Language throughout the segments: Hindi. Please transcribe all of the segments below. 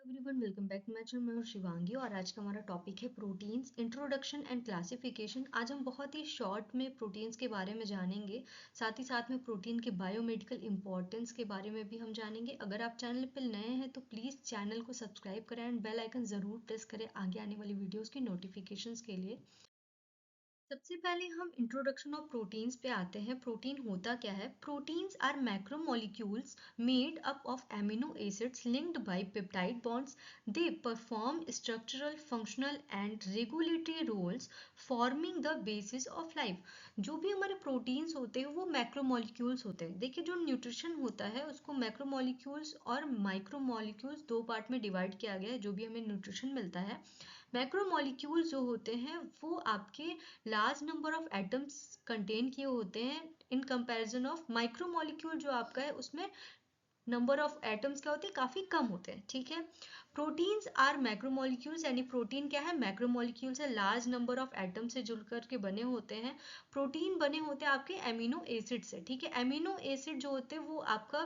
Everyone, welcome back to my channel. मैं हूं शिवांगी और आज का हमारा टॉपिक है प्रोटीन्स, इंट्रोडक्शन एंड क्लासिफिकेशन। आज हम बहुत ही शॉर्ट में प्रोटीन्स के बारे में जानेंगे, साथ में प्रोटीन के बायोमेडिकल इंपॉर्टेंस के बारे में भी हम जानेंगे। अगर आप चैनल पर नए हैं तो प्लीज़ चैनल को सब्सक्राइब करें एंड बेल आइकन ज़रूर प्रेस करें आगे आने वाली वीडियोज़ की नोटिफिकेशंस के लिए। सबसे पहले हम इंट्रोडक्शन ऑफ प्रोटीन्स पे आते हैं। प्रोटीन होता क्या है? Proteins are macromolecules made up of amino acids linked by peptide bonds. They perform structural, functional and regulatory roles forming the basis of life. जो भी हमारे प्रोटीन्स होते हैं वो मैक्रोमोलिक्यूल्स होते हैं। देखिए, जो न्यूट्रिशन होता है उसको मैक्रोमोलिक्यूल्स और माइक्रोमोलिक्यूल्स दो पार्ट में डिवाइड किया गया है। जो भी हमें न्यूट्रिशन मिलता है, मैक्रोमोलिक्यूल्स जो होते हैं वो आपके large number of atoms contain किए होते हैं इन कंपैरिजन ऑफ माइक्रोमोलिक्यूल जो आपका है उसमें नंबर ऑफ एटम्स क्या होते हैं, काफी कम होते हैं। ठीक है। प्रोटीन्स आर मैक्रोमोलिक्यूल्स, यानी प्रोटीन क्या है? मैक्रोमोलिक्यूल्स है, लार्ज नंबर ऑफ एटम से जुड़ करके बने होते हैं। प्रोटीन बने होते हैं आपके एमिनो एसिड से। ठीक है। एमिनो एसिड जो होते हैं वो आपका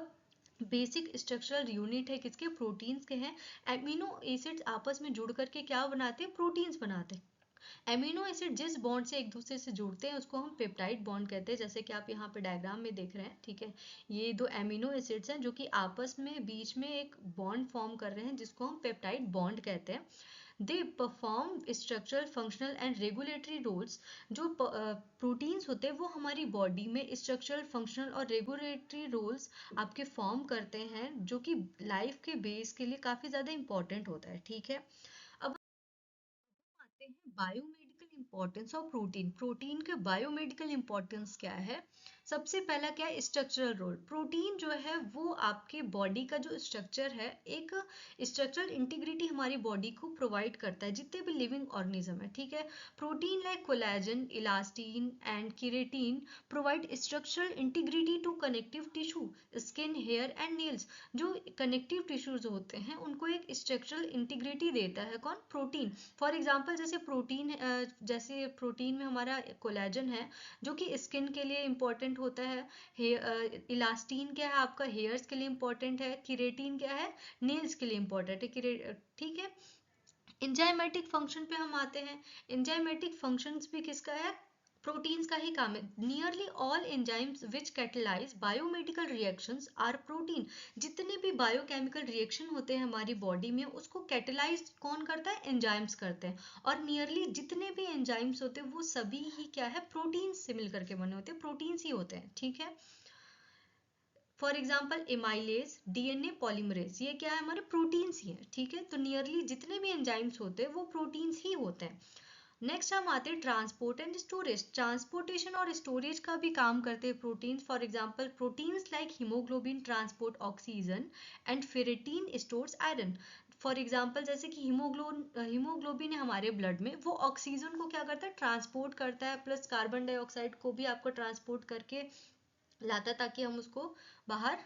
बेसिक स्ट्रक्चरल यूनिट है किसके? प्रोटीन्स के हैं। एमिनो एसिड्स आपस में जुड़ करके क्या बनाते हैं? प्रोटीन्स बनाते हैं। एमिनो एसिड जिस बॉन्ड से एक दूसरे से जुड़ते हैं उसको हम पेप्टाइड बॉन्ड कहते हैं, जैसे कि आप यहाँ पे डायग्राम में देख रहे हैं। ठीक है। ये दो एमिनो एसिड्स हैं जो कि आपस में बीच में एक बॉन्ड फॉर्म कर रहे हैं जिसको हम पेप्टाइड बॉन्ड कहते हैं। They perform structural, functional and regulatory roles. जो प्रोटीन्स होते हैं वो हमारी बॉडी में स्ट्रक्चरल, फंक्शनल और रेगुलेटरी रोल्स आपके फॉर्म करते हैं, जो कि लाइफ के बेस के लिए काफ़ी ज़्यादा इंपॉर्टेंट होता है। ठीक है। अब आते हैं biomedical importance of protein. Protein के बायोमेडिकल इंपॉर्टेंस क्या है? सबसे पहला क्या है? Structural role. प्रोटीन जो है वो आपके बॉडी का जो स्ट्रक्चर है, एक स्ट्रक्चरल इंटीग्रिटी हमारी बॉडी को प्रोवाइड करता है, जितने भी लिविंग ऑर्गेनिज्म है। ठीक है। Protein like collagen, elastin and keratin provide structural integrity to connective tissue, skin, hair and nails. जो कनेक्टिव टिश्यूज होते हैं उनको एक स्ट्रक्चरल इंटीग्रिटी देता है कौन? प्रोटीन। फॉर एग्जाम्पल जैसे प्रोटीन में हमारा कोलेजन है जो कि स्किन के लिए इंपॉर्टेंट होता है। इलास्टिन क्या है? आपका हेयर्स के लिए इंपॉर्टेंट है। केरेटिन क्या है? नेल्स के लिए इंपॉर्टेंट है। ठीक है। एंजाइमेटिक फंक्शन पे हम आते हैं। एंजाइमेटिक फंक्शंस भी किसका है? प्रोटीन्स का ही काम है। Nearly all enzymes which catalyse biomedical reactions are protein. जितने भी बायोकेमिकल रिएक्शन होते हैं हमारी बॉडी में उसको कैटलाइज कौन करता है? एंजाइम्स करते हैं। और नियरली जितने भी एंजाइम्स होते हैं वो सभी ही क्या है? प्रोटीन्स से मिल करके बने होते हैं, प्रोटीन्स ही होते हैं। ठीक है। For example amylase, DNA polymerase, ये क्या है? हमारे प्रोटीन्स ही हैं। ठीक है। तो नियरली जितने भी एंजाइम्स होते हैं वो प्रोटीन्स ही होते हैं। नेक्स्ट हम आते हैं ट्रांसपोर्ट एंड स्टोरेज। ट्रांसपोर्टेशन और स्टोरेज का भी काम करते हैं proteins. For example proteins like haemoglobin transport oxygen and ferritin stores iron. For example जैसे कि हीमोग्लोबिन है हमारे ब्लड में, वो ऑक्सीजन को क्या करता है? ट्रांसपोर्ट करता है, प्लस कार्बन डाइऑक्साइड को भी आपको ट्रांसपोर्ट करके लाता है ताकि हम उसको बाहर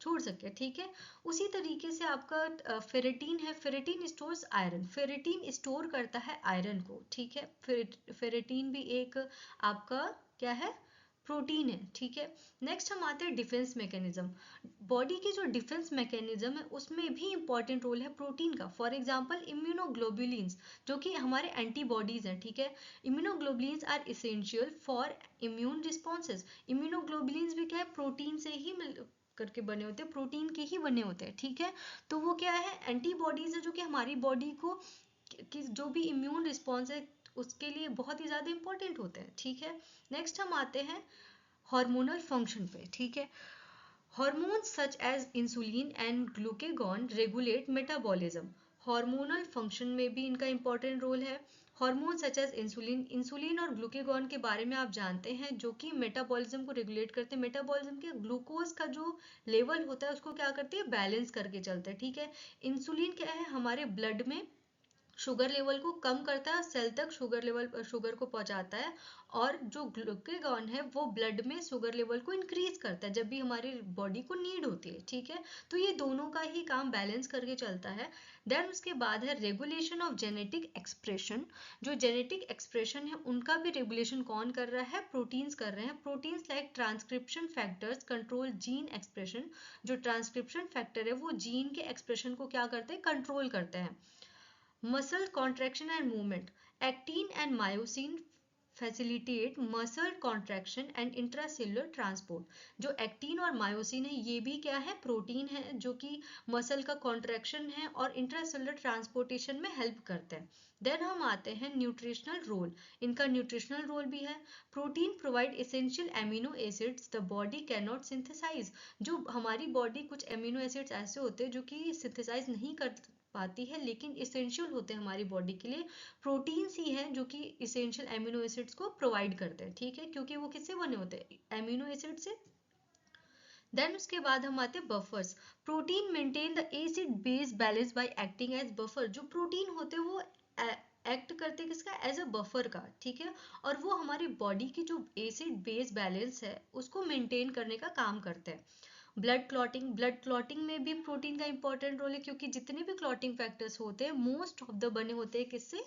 छोड़ सके। ठीक है। उसी तरीके से आपका फेरेटीन है, ferritin stores iron, ferritin store करता है आयरन को। ठीक है। फेरेटीन भी एक आपका क्या है? प्रोटीन है। ठीक है। नेक्स्ट हम आते हैं डिफेंस मैकेनिज्म। बॉडी की जो डिफेंस मैकेनिज्म है उसमें भी इंपॉर्टेंट रोल है प्रोटीन का। फॉर एग्जांपल इम्यूनोग्लोबुलिन्स जो कि हमारे एंटीबॉडीज हैं। ठीक है। Immunoglobulins are essential for immune responses. Immunoglobulins भी क्या है? प्रोटीन से ही मिल करके बने होते हैं, प्रोटीन के ही बने होते हैं। ठीक है। तो वो क्या है? एंटीबॉडीज है जो कि हमारी बॉडी को कि जो भी इम्यून रिस्पॉन्स है उसके लिए बहुत ही ज़्यादा इंपॉर्टेंट होते हैं। ठीक है। नेक्स्ट हम आते हैं हार्मोनल फंक्शन पे। ठीक है। Hormones such as insulin and glucagon regulate metabolism. Hormonal function में भी इनका इंपॉर्टेंट रोल है। हार्मोन सच एज इंसुलिन और ग्लूकेगॉन के बारे में आप जानते हैं जो कि मेटाबॉलिज्म को रेगुलेट करते हैं। मेटाबॉलिज्म के ग्लूकोज का जो लेवल होता है उसको क्या करती है? बैलेंस करके चलते हैं। ठीक है। इंसुलिन क्या है? हमारे ब्लड में शुगर लेवल को कम करता है, सेल तक शुगर को पहुंचाता है, और जो ग्लूकागॉन है वो ब्लड में शुगर लेवल को इंक्रीज करता है जब भी हमारी बॉडी को नीड होती है, ठीक है। तो ये दोनों का ही काम बैलेंस करके चलता है। देन उसके बाद है रेगुलेशन ऑफ जेनेटिक एक्सप्रेशन। जो जेनेटिक एक्सप्रेशन है उनका भी रेगुलेशन कौन कर रहा है? प्रोटीन्स कर रहे हैं। Proteins like transcription factors control gene expression. जो ट्रांसक्रिप्शन फैक्टर है वो जीन के एक्सप्रेशन को क्या करते हैं? कंट्रोल करते हैं। Muscle contraction and movement. Actin and myosin facilitate muscle contraction and intracellular transport. जो एक्टिन और मायोसिन है ये भी क्या है? प्रोटीन है जो कि मसल का कॉन्ट्रैक्शन है और इंट्रासेलुलर ट्रांसपोर्टेशन में हेल्प करते हैं। देन हम आते हैं न्यूट्रिशनल रोल। इनका न्यूट्रिशनल रोल भी है। Protein provide essential amino acids the body can not synthesise. जो हमारी बॉडी कुछ एमिनो एसिड्स ऐसे होते हैं जो कि सिंथेसाइज नहीं कर पाती है लेकिन इसेंशियल होते हैं हमारी बॉडी के लिए। प्रोटीन्स ही हैं जो कि इसेंशियल एमिनो एसिड्स को प्रोवाइड करते हैं, ठीक है, क्योंकि वो किससे बने होते हैं? एमिनो एसिड से। देन उसके बाद हम आते हैं buffers. Protein maintain the acid base balance by acting as buffer. जो प्रोटीन होते हैं वो एक्ट करते हैं किसका? एज अ बफर का, ठीक है। और वो हमारी बॉडी की जो एसिड बेस बैलेंस है उसको मेंटेन करने का काम करते हैं। ब्लड क्लॉटिंग में भी प्रोटीन का इंपॉर्टेंट रोल है, क्योंकि जितने भी क्लॉटिंग फैक्टर्स होते हैं मोस्ट ऑफ द बने होते हैं किससे?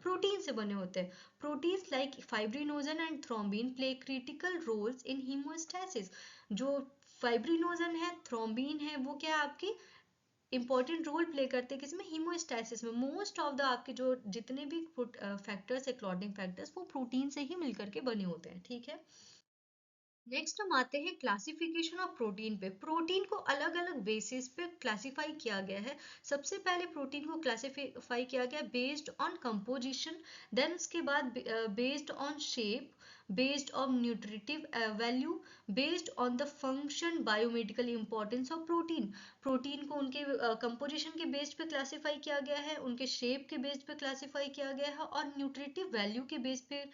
प्रोटीन से बने होते हैं। Proteins like fibrinogen and thrombin play critical roles in haemostasis. जो फाइब्रिनोजन है, थ्रोम्बिन है, वो क्या है आपकी इंपॉर्टेंट रोल प्ले करते हैं किसमें? हीमोस्टैसिस में। मोस्ट ऑफ द आपके जो जितने भी फैक्टर्स है, क्लॉटिंग फैक्टर्स, वो प्रोटीन से ही मिलकर के बने होते हैं, ठीक है। नेक्स्ट हम आते हैं क्लासिफिकेशन ऑफ प्रोटीन पे। प्रोटीन को अलग अलग बेसिस पे क्लासिफाई किया गया है। सबसे पहले प्रोटीन को क्लासिफाई किया गया बेस्ड ऑन कंपोजिशन। देन उसके बाद based on shape, based on nutritive value, based on the function, biomedical importance of protein. Protein को उनके कंपोजिशन के बेस्ड पे क्लासिफाई किया गया है, उनके शेप के बेस्ड पे क्लासिफाई किया गया है, और न्यूट्रिटिव वैल्यू के बेस पे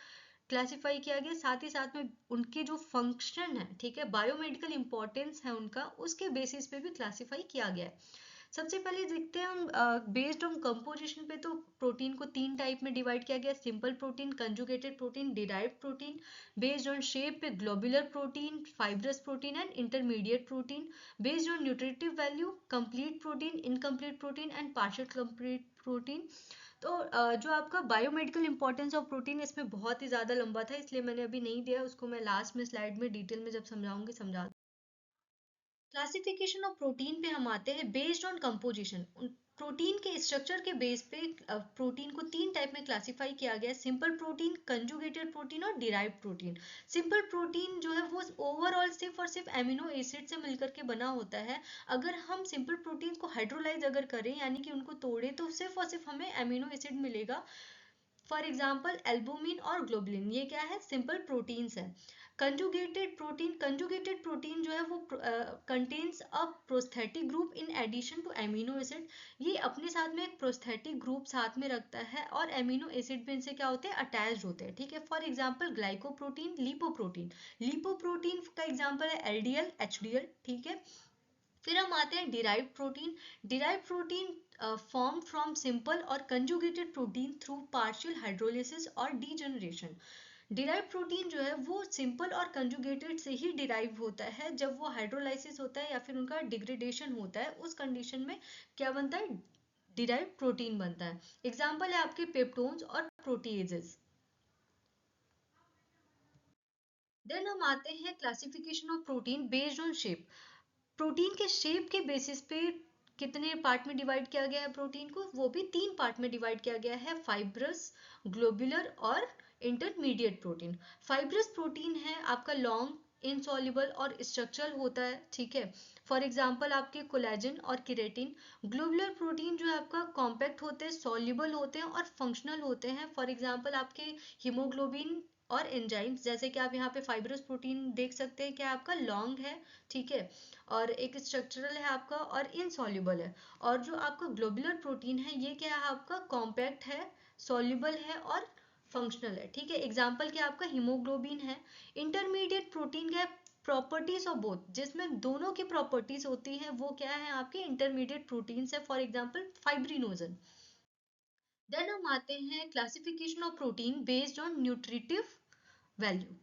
क्लासिफाई किया गया। साथ ही साथ में उनके जो फंक्शन है, ठीक है, बायोमेडिकल इंपॉर्टेंस है उनका, उसके बेसिस पे भी क्लासिफाई किया गया है। सबसे पहले देखते हैं हम बेस्ड ऑन कंपोजिशन पे। तो प्रोटीन को तीन टाइप में डिवाइड किया गया: simple protein, conjugated protein, derived protein. Based on shape पे globular protein, fibrous protein and intermediate protein. Based on nutritive value complete protein, incomplete protein and partial complete protein. तो जो आपका बायोमेडिकल इंपॉर्टेंस ऑफ प्रोटीन, इसमें बहुत ही ज़्यादा लंबा था इसलिए मैंने अभी नहीं दिया, उसको मैं लास्ट में स्लाइड में डिटेल में जब समझाऊंगी समझा। क्लासिफिकेशन ऑफ प्रोटीन पे हम आते हैं बेस्ड ऑन कंपोजिशन। प्रोटीन के स्ट्रक्चर के बेस पे प्रोटीन को तीन टाइप में क्लासिफाई किया गया है: सिंपल प्रोटीन, कंजुगेटेड प्रोटीन और डिराइव्ड प्रोटीन। सिंपल प्रोटीन जो है वो ओवरऑल सिर्फ और सिर्फ एमिनो एसिड से मिलकर के बना होता है। अगर हम सिंपल प्रोटीन को हाइड्रोलाइज अगर करें यानी कि उनको तोड़े तो सिर्फ और सिर्फ हमें एमिनो एसिड मिलेगा। फॉर एग्जाम्पल एल्बुमिन और ग्लोबुलिन, ये क्या है? सिंपल प्रोटीन्स है। कंजुगेटेड प्रोटीन जो है वो contains a prosthetic group in addition to amino acid. ये अपने साथ में एक प्रोस्थेटिक ग्रुप साथ में रखता है और एमिनो एसिड भी इनसे क्या होते हैं? अटैच्ड होते हैं, ठीक है। For example glycoprotein, lipoprotein. Lipoprotein का एग्जाम्पल है एलडीएल, एचडीएल, ठीक है। फिर हम आते हैं derived protein. Derived protein form from simple और conjugated protein through partial hydrolysis और डीजनरेशन। डिराइव प्रोटीन जो है वो सिंपल और कंजुगेटेड से ही डिराइव होता है। जब वो हाइड्रोलाइसिस होता है या फिर उनका डिग्रेडेशन होता है उस कंडीशन में क्या बनता है? डिराइव प्रोटीन बनता है। एग्जाम्पल है आपके पेप्टोन्स और प्रोटीएजेस। देन हम आते हैं classification of protein based on shape. Protein के शेप के बेसिस पे कितने पार्ट में डिवाइड किया गया है प्रोटीन को? वो भी तीन पार्ट में डिवाइड किया गया है: फाइब्रस, ग्लोबुलर और इंटरमीडिएट प्रोटीन। फाइब्रस प्रोटीन है आपका लॉन्ग, इनसॉल्युबल और स्ट्रक्चरल होता है, ठीक है। फॉर एग्जाम्पल आपके कोलेजन और केराटिन। ग्लोबुलर प्रोटीन जो है आपका कॉम्पैक्ट होते हैं, सॉल्युबल होते हैं और फंक्शनल होते हैं। फॉर एग्जाम्पल आपके हीमोग्लोबिन और एंजाइम्स। जैसे कि आप यहाँ पे फाइब्रस प्रोटीन देख सकते हैं, क्या आपका लॉन्ग है, ठीक है, और एक स्ट्रक्चरल है आपका और इनसॉल्युबल है। और जो आपका ग्लोबुलर प्रोटीन है ये क्या है? आपका कॉम्पैक्ट है, सॉल्युबल है और फंक्शनल है, ठीक है। एग्जाम्पल क्या आपका हीमोग्लोबिन है। इंटरमीडिएट प्रोटीन क्या है? प्रॉपर्टीज ऑफ बोथ, जिसमें दोनों की प्रॉपर्टीज होती हैं, वो क्या है? आपके इंटरमीडिएट प्रोटीन्स है। For example fibrinogen. देन हम आते हैं classification of protein based on nutritive value.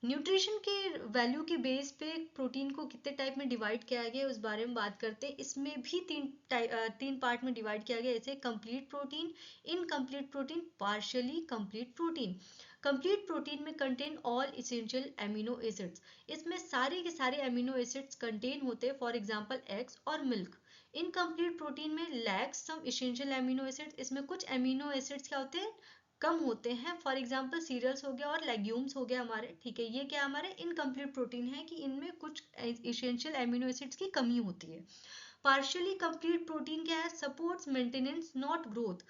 Nutrition के वैल्यू के बेस पे प्रोटीन को कितने टाइप में डिवाइड किया गया है उस बारे में बात करते हैं। इसमें भी तीन पार्ट में डिवाइड किया गया है, जैसे complete protein, incomplete protein, partially complete protein. Complete protein में contain all essential amino acids, इसमें सारे के सारे एमिनो एसिड्स कंटेन होते हैं, फॉर एग्जांपल एग्स और मिल्क। इनकम्प्लीट प्रोटीन में lacks some essential amino acids, इसमें कुछ एमिनो एसिड्स क्या होते हैं, कम होते हैं, फॉर एग्जांपल सीरियल्स हो गया और लेग्यूम्स हो गया हमारे, ठीक है। ये क्या हमारे इनकम्प्लीट प्रोटीन है कि इनमें कुछ इसेंशियल एमिनो एसिड्स की कमी होती है। पार्शियली कंप्लीट प्रोटीन क्या है, सपोर्ट्स मेंटेनेंस नॉट ग्रोथ।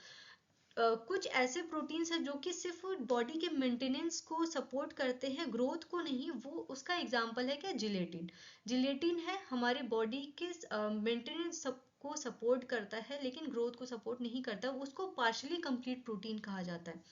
कुछ ऐसे प्रोटीन्स हैं जो कि सिर्फ बॉडी के मेंटेनेंस को सपोर्ट करते हैं, ग्रोथ को नहीं। वो उसका एग्जांपल है क्या, जिलेटिन। जिलेटिन है हमारे बॉडी के मेंटेनेंस को सपोर्ट करता है लेकिन ग्रोथ को सपोर्ट नहीं करता, उसको पार्शियली कंप्लीट प्रोटीन कहा जाता है।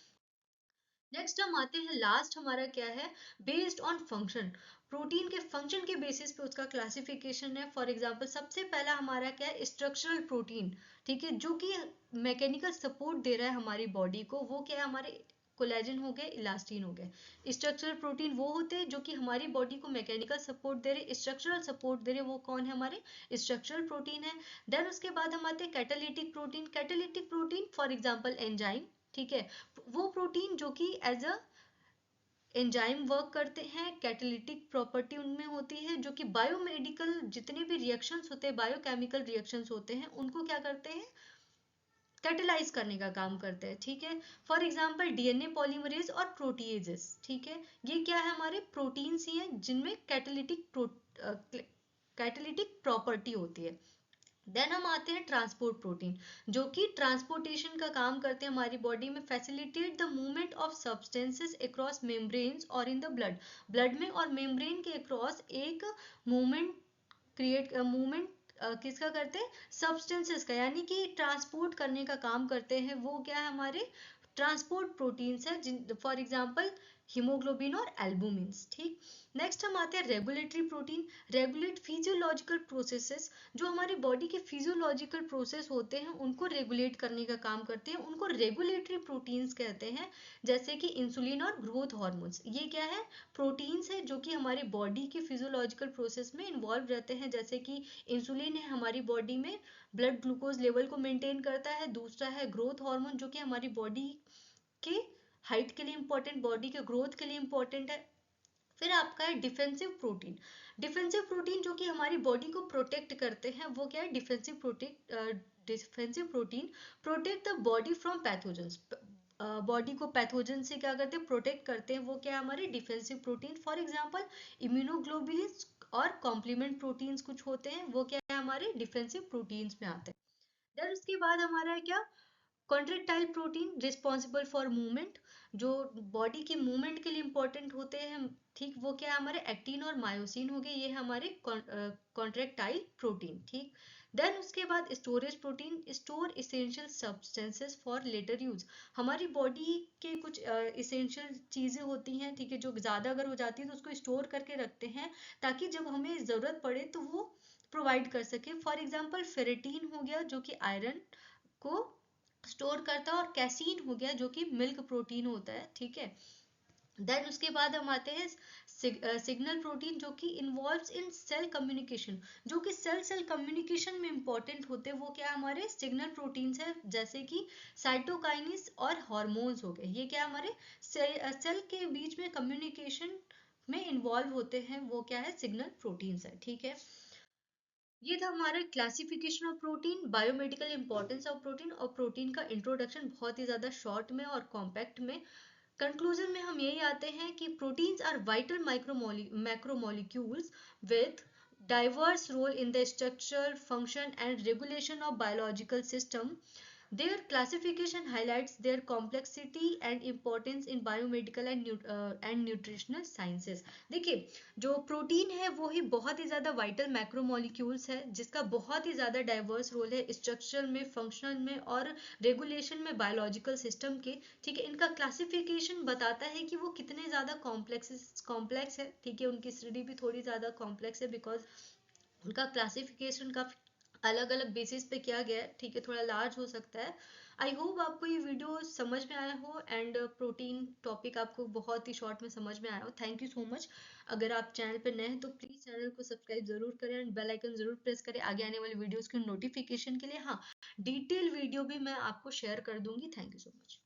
नेक्स्ट हम आते हैं, लास्ट हमारा क्या है, बेस्ड ऑन फंक्शन। प्रोटीन के फंक्शन के बेसिस पे उसका क्लासिफिकेशन है। फॉर एग्जांपल सबसे पहला हमारा क्या है, स्ट्रक्चरल प्रोटीन, ठीक है, जो कि मैकेनिकल सपोर्ट दे रहा है हमारी बॉडी को, वो क्या है, हमारे कोलेजन हो गए, इलास्टिन हो गए। स्ट्रक्चरल प्रोटीन वो होते हैं जो कि हमारी बॉडी को मैकेनिकल सपोर्ट दे रहे, स्ट्रक्चरल सपोर्ट दे रहे, वो कौन है, हमारे स्ट्रक्चरल प्रोटीन है। देन उसके बाद हम आते हैं catalytic protein. Catalytic protein for example enzyme, ठीक है, वो प्रोटीन जो कि एज अ एंजाइम वर्क करते हैं, कैटालिटिक प्रॉपर्टी उनमें होती है, जो कि बायोमेडिकल जितने भी रिएक्शंस होते हैं, बायोकेमिकल रिएक्शंस होते हैं, उनको क्या करते हैं, कैटेलाइज करने का काम करते हैं, ठीक है। फॉर एग्जांपल डीएनए पॉलीमरेज और प्रोटीएजेस, ठीक है, ये क्या है, हमारे प्रोटीन्स ही हैं जिनमें कैटालिटिक प्रॉपर्टी होती है। देन हम आते हैं ट्रांसपोर्ट प्रोटीन, जो कि ट्रांसपोर्टेशन का काम करते हैं हमारी बॉडी में, facilitate the movement of substances across membranes और इन द ब्लड। ब्लड में और मेम्ब्रेन के अक्रॉस एक मूवमेंट मूवमेंट किसका करते हैं, सब्सटेंसेस का, यानी कि ट्रांसपोर्ट करने का काम करते हैं। वो क्या है, हमारे ट्रांसपोर्ट प्रोटीन्स है, जिन फॉर एग्जांपल हीमोग्लोबिन और एल्बुमिन्स, ठीक। नेक्स्ट हम आते हैं regulatory protein. Regulate physiological processes, जो हमारी बॉडी के फिजियोलॉजिकल प्रोसेस होते हैं उनको रेगुलेट करने का काम करते हैं, उनको रेगुलेटरी प्रोटीन्स कहते हैं। जैसे कि इंसुलिन और ग्रोथ हार्मोन्स, ये क्या है, प्रोटीन्स है जो कि हमारी बॉडी के फिजियोलॉजिकल प्रोसेस में इन्वॉल्व रहते हैं। जैसे कि इंसुलिन है हमारी बॉडी में ब्लड ग्लूकोज लेवल को मेंटेन करता है, दूसरा है ग्रोथ हार्मोन जो कि हमारी बॉडी के हाइट के लिए इंपॉर्टेंट, बॉडी के ग्रोथ के लिए इंपॉर्टेंट है। फिर आपका है डिफेंसिव प्रोटीन। डिफेंसिव प्रोटीन जो कि हमारी बॉडी को प्रोटेक्ट करते हैं, वो क्या है, defensive protein protect the body from pathogens. Body को पैथोजन से क्या करते हैं, प्रोटेक्ट करते हैं, वो क्या है, हमारे defensive protein. For example immunoglobulins और कॉम्प्लीमेंट प्रोटीन्स कुछ होते हैं, वो क्या है, हमारे डिफेंसिव प्रोटीन्स में आते हैं। देन उसके बाद हमारा है क्या, contractile protein responsible for movement, जो बॉडी की मूवमेंट के लिए इंपॉर्टेंट होते हैं, ठीक, वो क्या है, हमारे एक्टिन और मायोसिन हो गए, ये हमारे कॉन्ट्रेक्टाइल प्रोटीन, ठीक। देन उसके बाद storage protein, store essential substances for later use. हमारी बॉडी के कुछ इसेंशियल चीजें होती हैं, ठीक है, जो ज्यादा अगर हो जाती है तो उसको स्टोर करके रखते हैं, ताकि जब हमें जरूरत पड़े तो वो प्रोवाइड कर सके। फॉर एग्जाम्पल फेरेटीन हो गया जो कि आयरन को स्टोर करता है, और कैसीन हो गया जो कि मिल्क प्रोटीन होता है, ठीक है। देन उसके बाद हम आते हैं सिग्नल प्रोटीन, जो कि इन्वॉल्व्स इन सेल कम्युनिकेशन, जो कि सेल सेल कम्युनिकेशन में इंपॉर्टेंट होते हैं, वो क्या हमारे सिग्नल प्रोटीन्स है, जैसे कि साइटोकाइनिस और हॉर्मोन्स हो गए, ये क्या हमारे सेल के बीच में कम्युनिकेशन में इन्वॉल्व होते हैं, वो क्या है, सिग्नल प्रोटीन्स है, ठीक है। ये था हमारा classification of protein, biomedical importance of protein, और प्रोटीन का इंट्रोडक्शन बहुत ही ज्यादा शॉर्ट में और कॉम्पैक्ट में। कंक्लूजन में हम यही आते हैं कि proteins are vital macromolecules with diverse role in the structure, function and regulation of biological system. Their classification highlights their complexity and importance in biomedical and nutritional sciences. देखिए, जो प्रोटीन है वो ही बहुत ही ज़्यादा वाइटल मैक्रोमोलिक्यूल्स है, जिसका बहुत ही ज़्यादा डाइवर्स रोल है स्ट्रक्चर में, फंक्शन में और रेगुलेशन में बायोलॉजिकल सिस्टम के, ठीक है। इनका क्लासिफिकेशन बताता है कि वो कितने ज़्यादा कॉम्प्लेक्स है, ठीक है, उनकी स्टडी भी थोड़ी ज़्यादा कॉम्प्लेक्स है, बिकॉज उनका क्लासिफिकेशन का अलग अलग बेसिस पे किया गया है, ठीक है, थोड़ा लार्ज हो सकता है। आई होप आपको ये वीडियो समझ में आया हो एंड प्रोटीन टॉपिक आपको बहुत ही शॉर्ट में समझ में आया हो। Thank you so much. अगर आप चैनल पर नए हैं तो प्लीज चैनल को सब्सक्राइब जरूर करें एंड बेल आइकन जरूर प्रेस करें आगे आने वाली वीडियोस की नोटिफिकेशन के लिए। हाँ, डिटेल वीडियो भी मैं आपको शेयर कर दूंगी। Thank you so much.